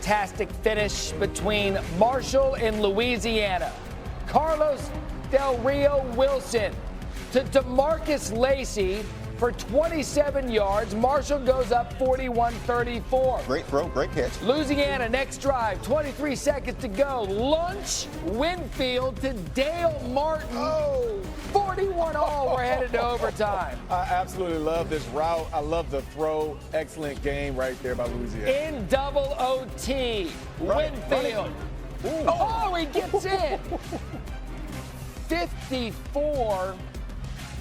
fantastic finish between Marshall and Louisiana. Carlos Del Rio Wilson to DeMarcus Lacey for 27 yards. Marshall goes up 41-34. Great throw, great catch. Louisiana, next drive, 23 seconds to go. Lunch, Winfield to Dale Martin. 41-all. We're headed to overtime. I absolutely love this route. I love the throw. Excellent game right there by Louisiana. In double OT, Winfield. Oh, he gets in. 54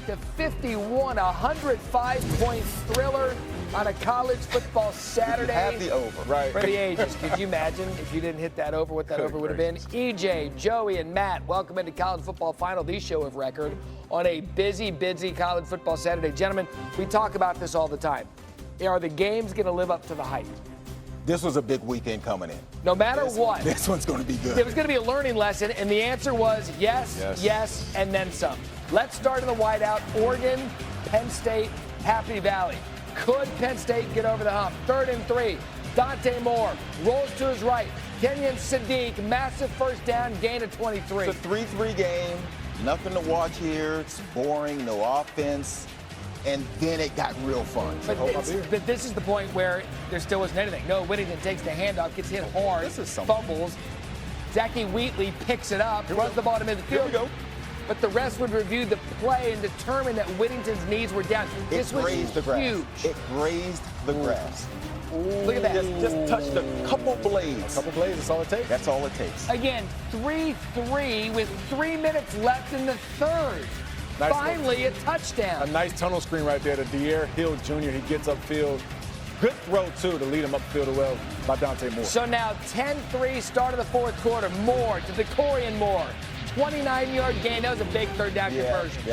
to 51, a 105-point thriller on a college football Saturday. Have the over. Right. For the ages. Could you imagine if you didn't hit that over, what that over would have been? EJ, Joey, and Matt, welcome into College Football Final, the show of record on a busy college football Saturday. Gentlemen, we talk about this all the time. Are the games going to live up to the hype? This was a big weekend coming in. No matter what. This one's going to be good. It was going to be a learning lesson, and the answer was yes, and then some. Let's start in the whiteout. Oregon, Penn State, Happy Valley. Could Penn State get over the hump? 3rd and 3. Dante Moore rolls to his right. Kenyon Sadiq, massive first down, gain of 23. It's a 3-3 game. Nothing to watch here. It's boring, no offense. And then it got real fun. But this is the point where there still wasn't anything. No, Whittington takes the handoff, gets hit hard, fumbles. Zachy Wheatley picks it up, runs the ball to midfield. Here we go. But the rest would review the play and determine that Whittington's knees were down. This was huge. It grazed the grass. Look at that. Just touched a couple blades. That's all it takes. That's all it takes. Again, 3-3 with 3 minutes left in the third. Nice Finally, a touchdown. A nice tunnel screen right there to De'Aaron Hill Jr. He gets upfield. Good throw, too, to lead him upfield well by Dante Moore. So now 10-3, start of the fourth quarter. Moore to DeCorian Moore. 29-yard gain. That was a big third down conversion.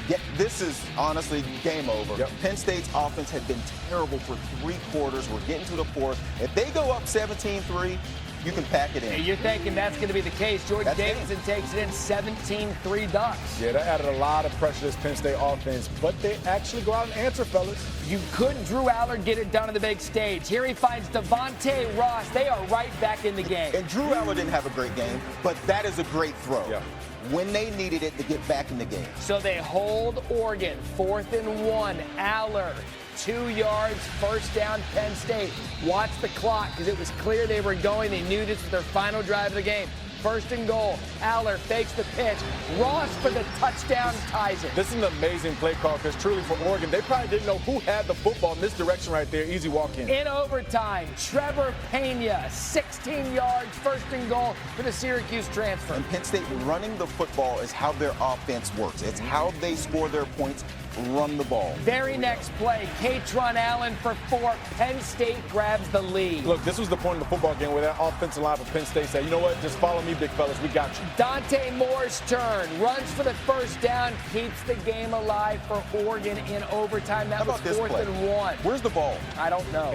Yeah, this is honestly game over. Yep. Penn State's offense had been terrible for 3 quarters. We're getting to the fourth. If they go up 17-3, you can pack it in. Hey, you're thinking that's going to be the case. Jordan Davidson takes it in 17-3 Ducks. Yeah, that added a lot of pressure to this Penn State offense, but they actually go out and answer, fellas. You couldn't Drew Allard get it done on the big stage. Here he finds Devontae Ross. They are right back in the game. And Drew Allard didn't have a great game, but that is a great throw. Yeah. When they needed it to get back in the game. So they hold Oregon, 4th and 1. Allard, 2 yards, first down, Penn State. Watch the clock because it was clear they were going. They knew this was their final drive of the game. 1st and goal. Allard fakes the pitch. Ross for the touchdown, ties it. This is an amazing play call because truly for Oregon, they probably didn't know who had the football in this direction right there. Easy walk in. In overtime, Trevor Pena, 16 yards, 1st and goal for the Syracuse transfer. And Penn State running the football is how their offense works. It's how they score their points. Run the ball. Very next play, Katron Allen for 4. Penn State grabs the lead. Look, this was the point of the football game where that offensive line for Penn State said, you know what, just follow me, big fellas, we got you. Dante Moore's turn, runs for the first down, keeps the game alive for Oregon in overtime. That was 4th and 1. Where's the ball? I don't know.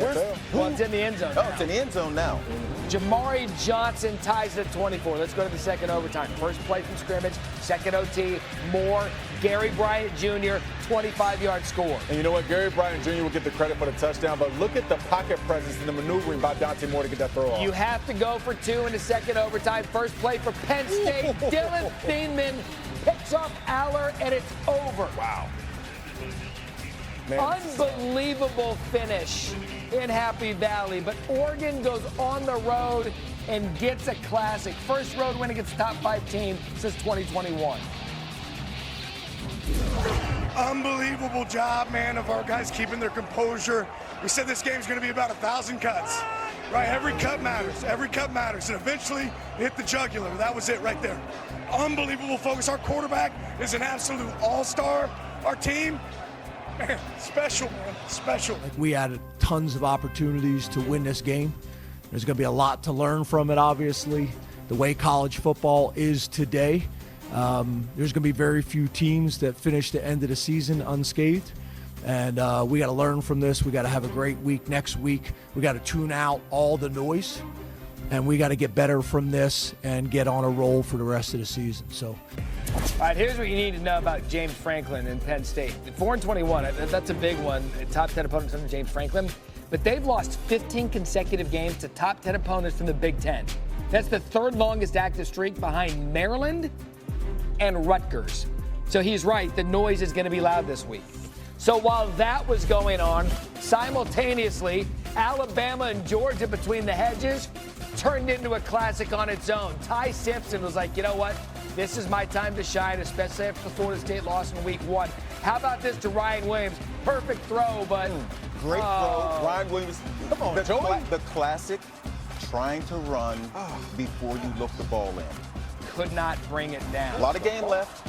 Well, it's in the end zone now. It's in the end zone now. Jamari Johnson ties it at 24. Let's go to the second overtime. First play from scrimmage, second OT, Moore, Gary Bryant Jr., 25-yard score. And you know what? Gary Bryant Jr. will get the credit for the touchdown, but look at the pocket presence and the maneuvering by Dante Moore to get that throw off. You have to go for 2 in the second overtime. First play for Penn State. Dylan Thieneman picks up Aller, and it's over. Wow. Man, unbelievable finish in Happy Valley, but Oregon goes on the road and gets a classic. First road win against top 5 team since 2021. Unbelievable job, man, of our guys keeping their composure. We said this game's going to be about 1,000 cuts, right? Every cut matters. Every cut matters. And eventually, hit the jugular. That was it right there. Unbelievable focus. Our quarterback is an absolute all-star. Our team, man, special, man, special. We had tons of opportunities to win this game. There's going to be a lot to learn from it, obviously. The way college football is today, there's going to be very few teams that finish the end of the season unscathed. And we got to learn from this. We got to have a great week next week. We got to tune out all the noise. And we got to get better from this and get on a roll for the rest of the season. So, all right, here's what you need to know about James Franklin and Penn State. 4-21, that's a big one. Top 10 opponents under James Franklin. but they've lost 15 consecutive games to top 10 opponents from the Big Ten. That's the third longest active streak behind Maryland and Rutgers. So he's right, the noise is going to be loud this week. So while that was going on, simultaneously, Alabama and Georgia between the hedges turned into a classic on its own. Ty Simpson was like, you know what? This is my time to shine, especially after the Florida State loss in week 1. How about this to Ryan Williams? Perfect throw, but... Great throw. Ryan Williams. Come on, the classic trying to run before you look the ball in. Could not bring it down. A lot of game left.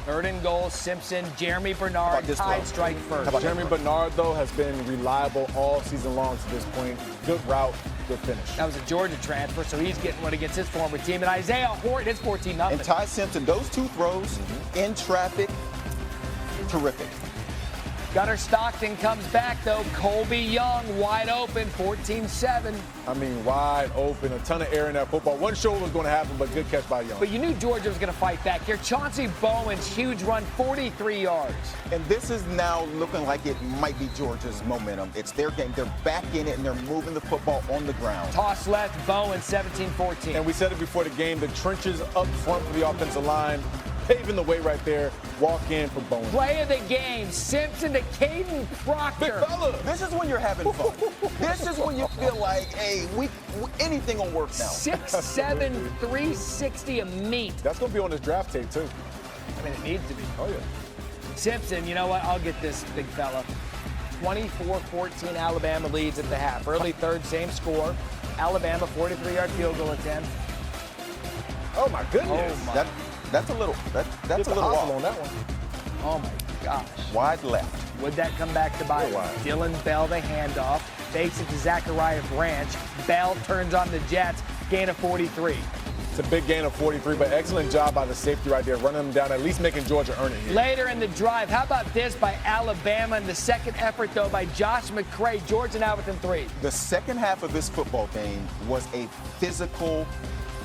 3rd and goal, Simpson, Jeremy Bernard tied strike first. Jeremy Bernard, though, has been reliable all season long to this point. Good route, good finish. That was a Georgia transfer, so he's getting one against his former team. And Isaiah Horton, it's 14-0. And Ty Simpson, those 2 throws in traffic, terrific. Gunnar Stockton comes back, though. Colby Young wide open, 14-7. I mean, wide open. A ton of air in that football. Wasn't sure what was going to happen, but good catch by Young. But you knew Georgia was going to fight back here. Chauncey Bowen's huge run, 43 yards. And this is now looking like it might be Georgia's momentum. It's their game. They're back in it, and they're moving the football on the ground. Toss left, Bowen, 17-14. And we said it before the game, the trenches up front for the offensive line, paving the way right there. Walk in for Bowen. Play of the game, Simpson to Caden Proctor. Big fella. This is when you're having fun. This is when you feel like, hey, anything will work now. 6'7", 360 a meat. That's going to be on his draft tape, too. I mean, it needs to be. Oh, yeah. Simpson, you know what? I'll get this big fella. 24-14 Alabama leads at the half. Early third, same score. Alabama, 43-yard field goal attempt. Oh, my goodness. Oh, my. That's a little off on that one. Oh, my gosh. Wide left. Would that come back to bite him? Dylan Bell, the handoff. Fakes it to Zachariah Branch. Bell turns on the Jets. Gain of 43. It's a big gain of 43, but excellent job by the safety right there, running them down, at least making Georgia earn it here. Later in the drive, how about this by Alabama? And the second effort, though, by Josh McCray. Georgia now within 3. The second half of this football game was a physical,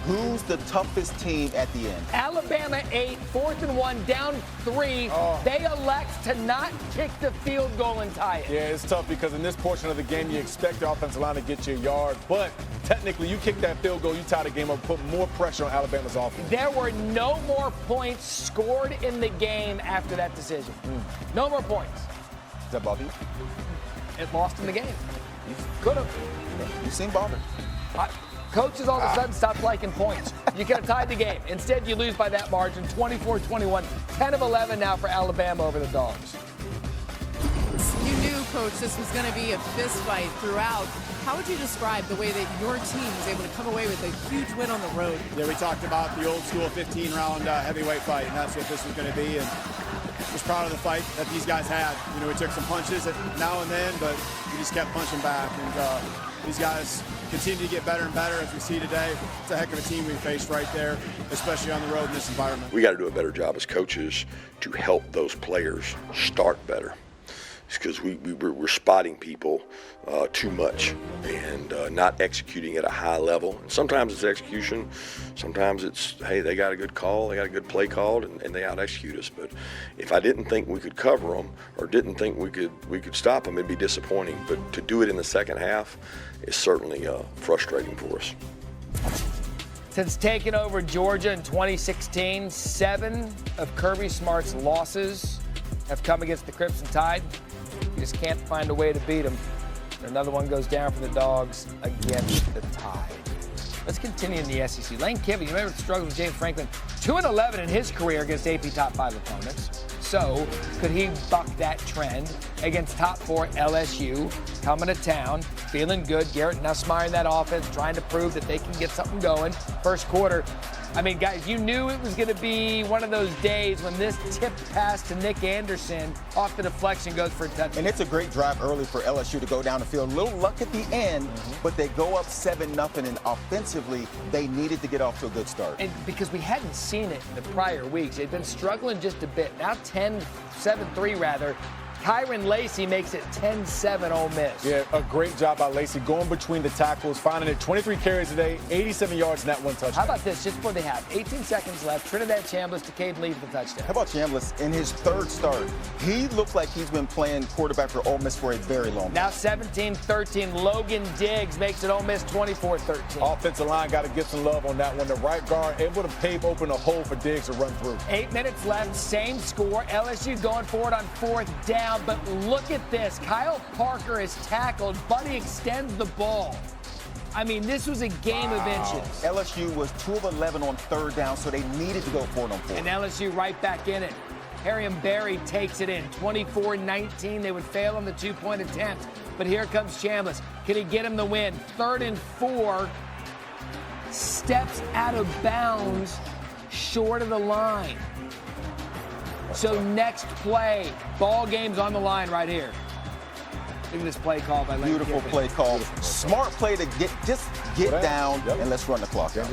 who's the toughest team at the end? Alabama 8, 4th and 1, down 3. They elect to not kick the field goal and tie it. Yeah, it's tough because in this portion of the game, you expect the offensive line to get you a yard, but technically, you kick that field goal, you tie the game up, put more pressure on Alabama's offense. There were no more points scored in the game after that decision. No more points. Is that Bobby? It lost in the game. Could have. You seem bothered. Coaches all of a sudden stopped liking points. You could have tied the game. Instead, you lose by that margin, 24-21. 10 of 11 now for Alabama over the Dogs. You knew, Coach, this was going to be a fist fight throughout. How would you describe the way that your team was able to come away with a huge win on the road? Yeah, we talked about the old school 15-round heavyweight fight, and that's what this was going to be. And was proud of the fight that these guys had. You know, we took some punches now and then, but we just kept punching back. And these guys continue to get better and better as we see today. It's a heck of a team we faced right there, especially on the road in this environment. We got to do a better job as coaches to help those players start better. It's because we're spotting people too much and not executing at a high level. And sometimes it's execution. Sometimes it's, hey, they got a good call, they got a good play called, and they out-execute us. But if I didn't think we could cover them or didn't think we could stop them, it'd be disappointing. But to do it in the second half is certainly frustrating for us. Since taking over Georgia in 2016, 7 of Kirby Smart's losses have come against the Crimson Tide. You just can't find a way to beat them. Another one goes down for the Dogs against the Tide. Let's continue in the SEC. Lane Kiffin, you remember the struggles with James Franklin? 2-11 in his career against AP top 5 opponents. So, could he buck that trend against top 4 LSU, coming to town, feeling good? Garrett Nussmeier in that offense, trying to prove that they can get something going. First quarter, I mean, guys, you knew it was going to be one of those days when this tipped pass to Nick Anderson off the deflection goes for a touchdown. And it's a great drive early for LSU to go down the field. A little luck at the end, but they go up 7-0, and offensively, they needed to get off to a good start. And because we hadn't seen it in the prior weeks, they'd been struggling just a bit. Now 7-3 rather. Kyron Lacey makes it 10-7 Ole Miss. Yeah, a great job by Lacey going between the tackles, finding it 23 carries today, 87 yards in that one touchdown. How about this, just before they have 18 seconds left, Trinidad Chambliss to Cade Lee for the touchdown. How about Chambliss in his third start? He looks like he's been playing quarterback for Ole Miss for a very long time. Now 17-13, Logan Diggs makes it Ole Miss 24-13. Offensive line got to get some love on that one. The right guard able to pave open a hole for Diggs to run through. 8 minutes left, same score. LSU going for it on 4th down, but look at this. Kyle Parker is tackled, but he extends the ball. I mean, this was a game of inches. LSU was 2 of 11 on 3rd down, so they needed to go for it on 4th. And LSU right back in it. Harrion Berry takes it in, 24-19. They would fail on the 2-point attempt, but here comes Chambliss. Can he get him the win? 3rd and 4, steps out of bounds, short of the line. So next play, ball game's on the line right here. Look at this play call by Lane Beautiful Kiffin. play call. Smart play to get down, and let's run the clock out.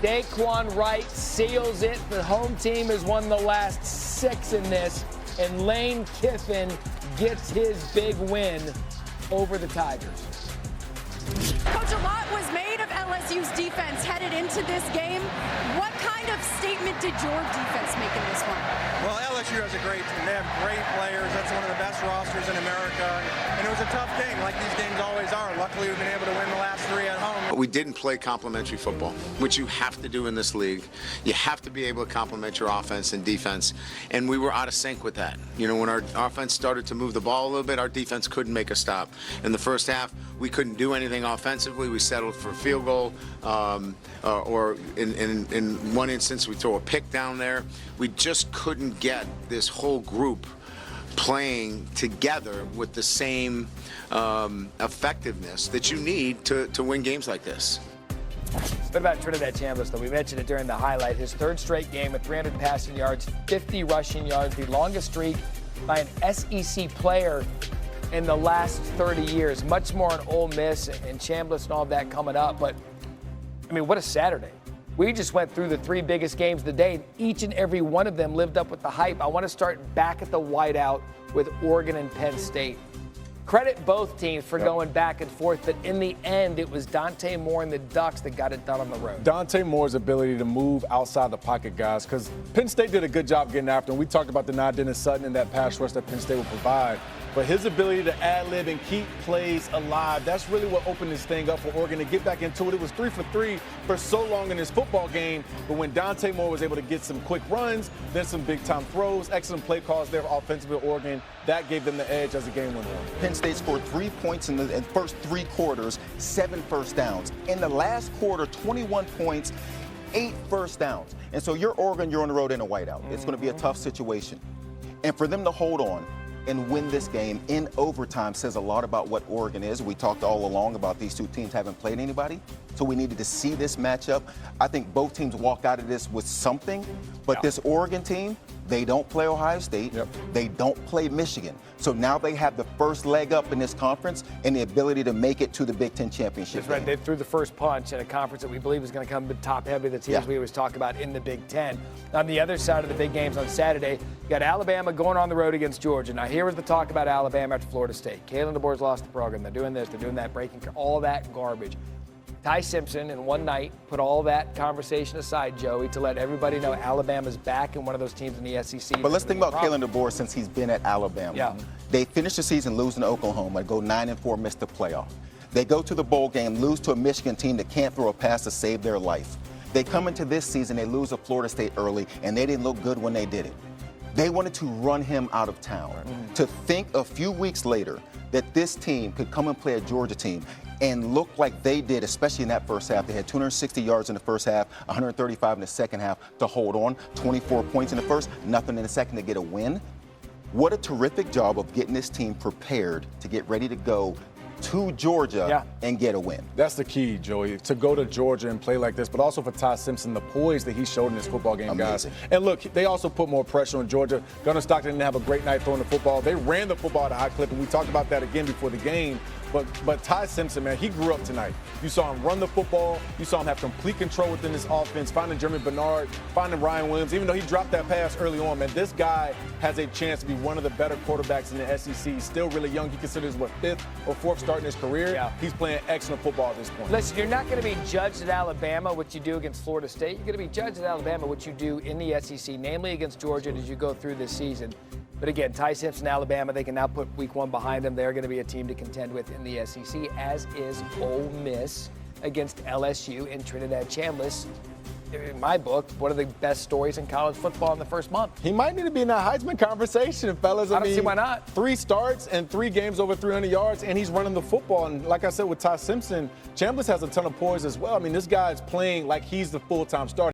Daquan Wright seals it. The home team has won the last 6 in this, and Lane Kiffin gets his big win over the Tigers. Coach, a lot was made of LSU's defense headed into this game. What kind of statement did your defense make in this one? Well, LSU has a great team. They have great players. That's one of the best rosters in America. And it was a tough game, like these games always are. Luckily, we've been able to win the last 3 at home. But we didn't play complementary football, which you have to do in this league. You have to be able to complement your offense and defense. And we were out of sync with that. You know, when our offense started to move the ball a little bit, our defense couldn't make a stop. In the first half, we couldn't do anything offensively. We settled for a field goal, or in one instance, we throw a pick down there. We just couldn't get this whole group playing together with the same effectiveness that you need to win games like this. What about Trinidad Chambliss, though? We mentioned it during the highlight. His 3rd straight game with 300 passing yards, 50 rushing yards, the longest streak by an SEC player in the last 30 years. Much more on Ole Miss and Chambliss and all of that coming up. But, I mean, what a Saturday. We just went through the 3 biggest games of the day, and each and every one of them lived up with the hype. I want to start back at the whiteout with Oregon and Penn State. Credit both teams for going back and forth, but in the end, it was Dante Moore and the Ducks that got it done on the road. Dante Moore's ability to move outside the pocket, guys, because Penn State did a good job getting after him. We talked about the Dennis Sutton and that pass rush that Penn State would provide. But his ability to ad-lib and keep plays alive, that's really what opened this thing up for Oregon to get back into it. It was 3 for 3 for so long in this football game, but when Dante Moore was able to get some quick runs, then some big-time throws, excellent play calls there offensively, Oregon, that gave them the edge as the game went on. Penn State scored 3 points in the first 3 quarters, 7 first downs. In the last quarter, 21 points, 8 first downs. And so you're Oregon, you're on the road in a whiteout. It's going to be a tough situation. And for them to hold on and win this game in overtime says a lot about what Oregon is. We talked all along about these 2 teams haven't played anybody, so we needed to see this matchup. I think both teams walk out of this with something, but this Oregon team, they don't play Ohio State. They don't play Michigan. So now they have the first leg up in this conference and the ability to make it to the Big Ten championship. That's right. They threw the first punch at a conference that we believe is going to come top heavy, the teams we always talk about in the Big Ten. On the other side of the big games on Saturday, you got Alabama going on the road against Georgia. Now, here was the talk about Alabama after Florida State. Kalen DeBoer's lost the program. They're doing this, they're doing that, breaking all that garbage. Ty Simpson, in one night, put all that conversation aside, Joey, to let everybody know Alabama's back and one of those teams in the SEC. But let's think about Kalen DeBoer since he's been at Alabama. They finished the season losing to Oklahoma, go 9-4, miss the playoff. They go to the bowl game, lose to a Michigan team that can't throw a pass to save their life. They come into this season, they lose to Florida State early, and they didn't look good when they did it. They wanted to run him out of town. To think a few weeks later that this team could come and play a Georgia team and look like they did, especially in that first half. They had 260 yards in the first half, 135 in the second half to hold on, 24 points in the first, nothing in the second to get a win. What a terrific job of getting this team prepared to get ready to go to Georgia and get a win. That's the key, Joey, to go to Georgia and play like this, but also for Ty Simpson, the poise that he showed in this football game, guys. And look, they also put more pressure on Georgia. Gunnar Stockton didn't have a great night throwing the football. They ran the football at a high clip, and we talked about that again before the game. But Ty Simpson, man, he grew up tonight. You saw him run the football. You saw him have complete control within this offense, finding Jeremy Bernard, finding Ryan Williams. Even though he dropped that pass early on, man, this guy has a chance to be one of the better quarterbacks in the SEC. He's still really young. He considers, fifth or fourth start in his career. Yeah. He's playing excellent football at this point. Listen, you're not going to be judged at Alabama what you do against Florida State. You're going to be judged at Alabama what you do in the SEC, namely against Georgia as you go through this season. But again, Ty Simpson, Alabama, they can now put week 1 behind them. They're going to be a team to contend with in the SEC, as is Ole Miss against LSU in Trinidad Chambliss. In my book, one of the best stories in college football in the first month. He might need to be in that Heisman conversation, fellas. I don't see why not. 3 starts and 3 games over 300 yards, and he's running the football. And like I said with Ty Simpson, Chambliss has a ton of poise as well. I mean, this guy is playing like he's the full-time starter.